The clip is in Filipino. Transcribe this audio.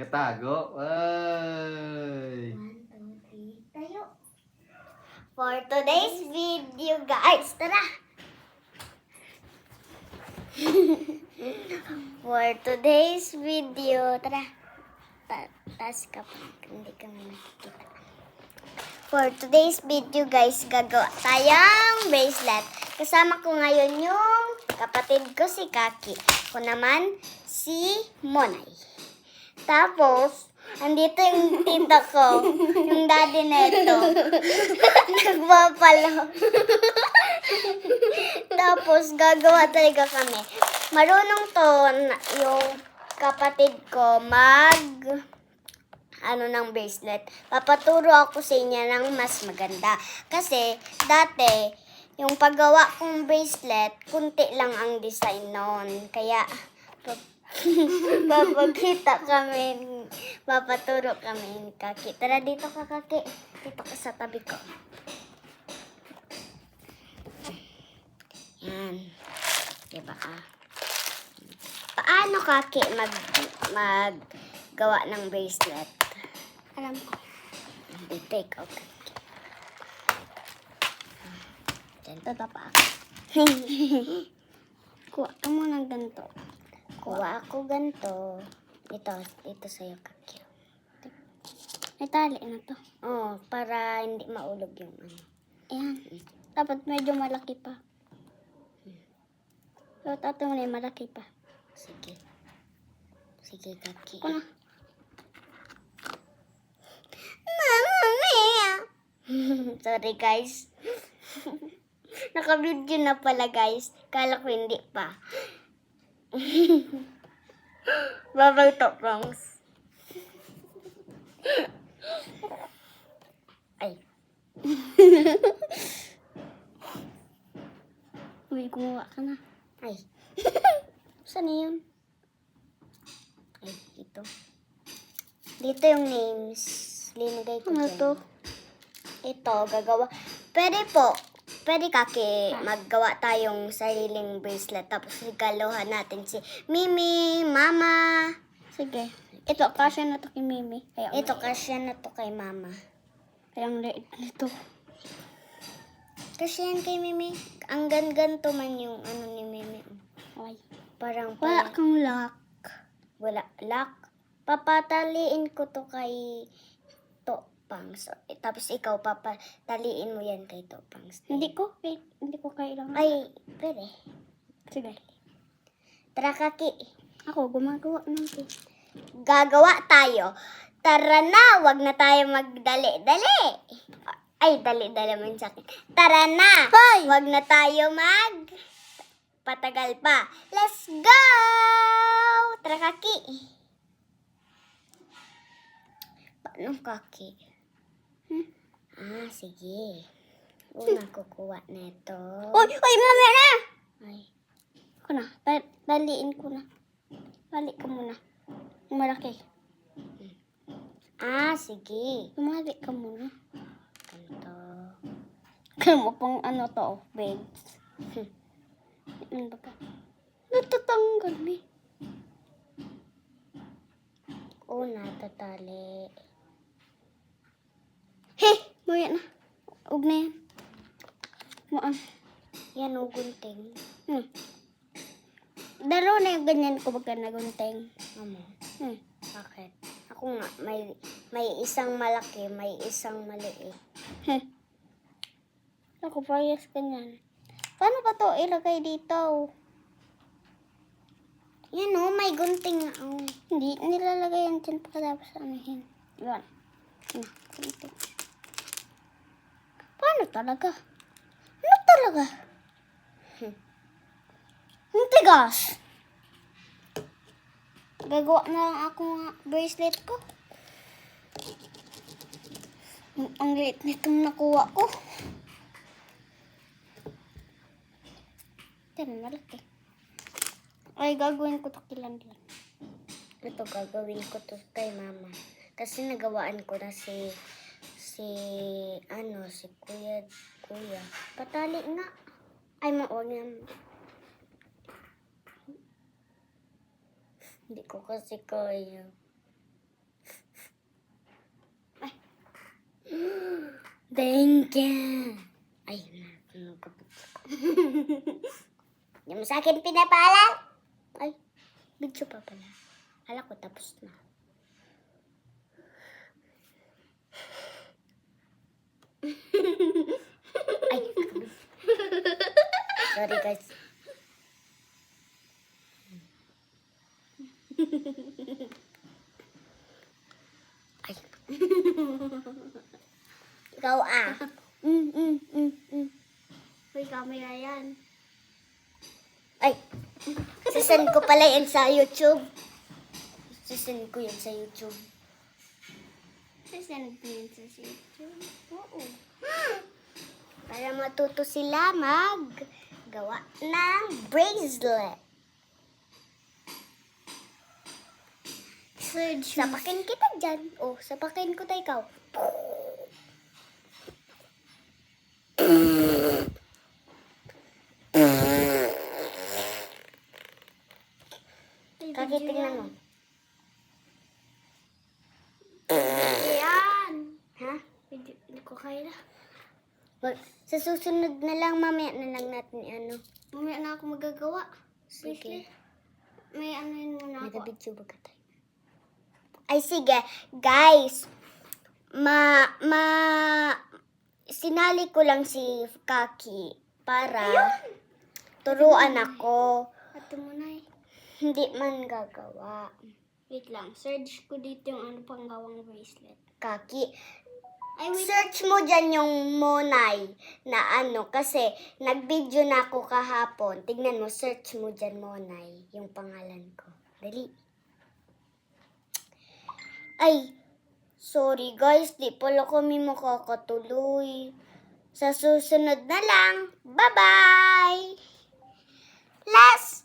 Magkatago. Ay. 1, 2, 3, tayo. For today's video, guys, tara. For today's video, tara. Taas ka pa, hindi ka na nakikita. For today's video, guys, gagawa tayong bracelet. Kasama ko ngayon yung kapatid ko si Kaki. Ako naman si Monay. Tapos, andito yung tita ko, yung daddy neto. Nagpapalo. Tapos, gagawa talaga kami. Marunong to yung kapatid ko ng bracelet. Papaturo ako sa inyo ng mas maganda. Kasi, dati, yung paggawa kong bracelet, kunti lang ang design noon. Kaya, papaturo kami ni Kaki. Tara dito ka, Kaki. Dito ka sa tabi ko. Yan. Diba ka? Paano, Kaki, maggawa ng bracelet? Alam ko. Dito, ikaw, Kaki. Dito pa ako. Kuha ka muna ganito. Kuha ako ganito. Ito sa'yo, Kaki. May tali na to. Oo, para hindi maulog yung ano. Ayan. Dapat medyo malaki pa. Dapat ito na malaki pa. Sige. Sige, Kaki. Kuna. Mama mia! Sorry, guys. Naka-video na pala, guys. Kala ko hindi pa. Babay to, prongs. Ay. Uy, gumawa ka na. Ay. Saan na yun? Ay, dito. Dito yung names. Linagay ko dyan. To? Ito, gagawa. Pwede, Kaki, maggawa tayong sariling bracelet. Tapos regaluhan natin si Mimi, Mama. Sige. Ito, kasya na to kay Mimi. Ito, kasya na to kay Mama. Kaya ang liit nito. Kasya yan kay Mimi. Ang ganto man yung ano ni Mimi. Ay. Parang wala kang lock. Wala. Lock. Papataliin ko to kay Topangs. Tapos ikaw, papataliin mo yan kay Topangs. Hindi ko kailangan. Ay, pwede. Sige. Tara, Kaki. Ako, gumagawa ng gagawa tayo. Tara na, wag na tayo magdali-dali. Ay, dali-dali man sa akin. Tara na, hoy! Wag na tayo patagal pa. Let's go! Tara, Kaki. Paano, Kaki? Sige. Una, kukuha na ito. Uy, mamaya na! Ay. Ako na, daliin ko na. Balik ko muna. Malaki. Sige. Umalik ka muna. Ganito. Kaya mo pang ano to, beads. Ano ba ka? Natatanggal eh. Una, tatali. Maya na. Huwag na yan. Maan. Yan o, gunting. Daro na yung ganyan ko baga na gunting. Bakit? Ako nga, may isang malaki, may isang maliit. Ako, parehas ganyan. Paano ba to ilagay dito? Yan o, may gunting nga. Hindi, nilalagay yan dyan pagkatapos anihin. Yan. Gunting. Paano talaga? Ano talaga? Ang tigas. Gagawa na lang ako ng bracelet ko. Ang liit nitong nakuha ko. Ito malaki. Ay, gagawin ko ito kilan-kilan. Ito, gagawin ko ito kay Mama. Kasi nagawaan ko na si Kuya. Patali nga. Ay, huwag yan. Hindi ko kasi kaya. Thank you. Ay, nakapit ko. Hindi mo sa akin pinapaalam? Ay, video pa pala. Hala ko, tapos na. Ay, sorry guys. Ay. Ikaw May camera yan. Ay. Sisend ko pala yan sa YouTube. Sisend ko yan sa YouTube. Sasend mo yun sa YouTube. Oo. Para matuto sila maggawa ng bracelet. Sapakin kita dyan. Oh, sapakin ko tayo ikaw. Kakitingnan mo. Yan. Ha? Hindi ko kaya. Sa susunod na lang, mamaya na lang natin ano. Mamaya na ako magagawa. Sige. May ano yun muna ako. Nagabidyo ba ka tayo? Ay, sige. Guys, sinali ko lang si Kaki para turuan ako. Ate mo na eh. Hindi man gagawa. Wait lang. Search ko dito yung ano pang gawang bracelet. Kaki, Ay, wait. search mo dyan yung Monay na ano. Kasi nag-video na ako kahapon. Tignan mo, search mo dyan Monay. Yung pangalan ko. Dali. Ay, sorry guys. Di pala kami makakatuloy. Sa susunod na lang. Bye-bye! Last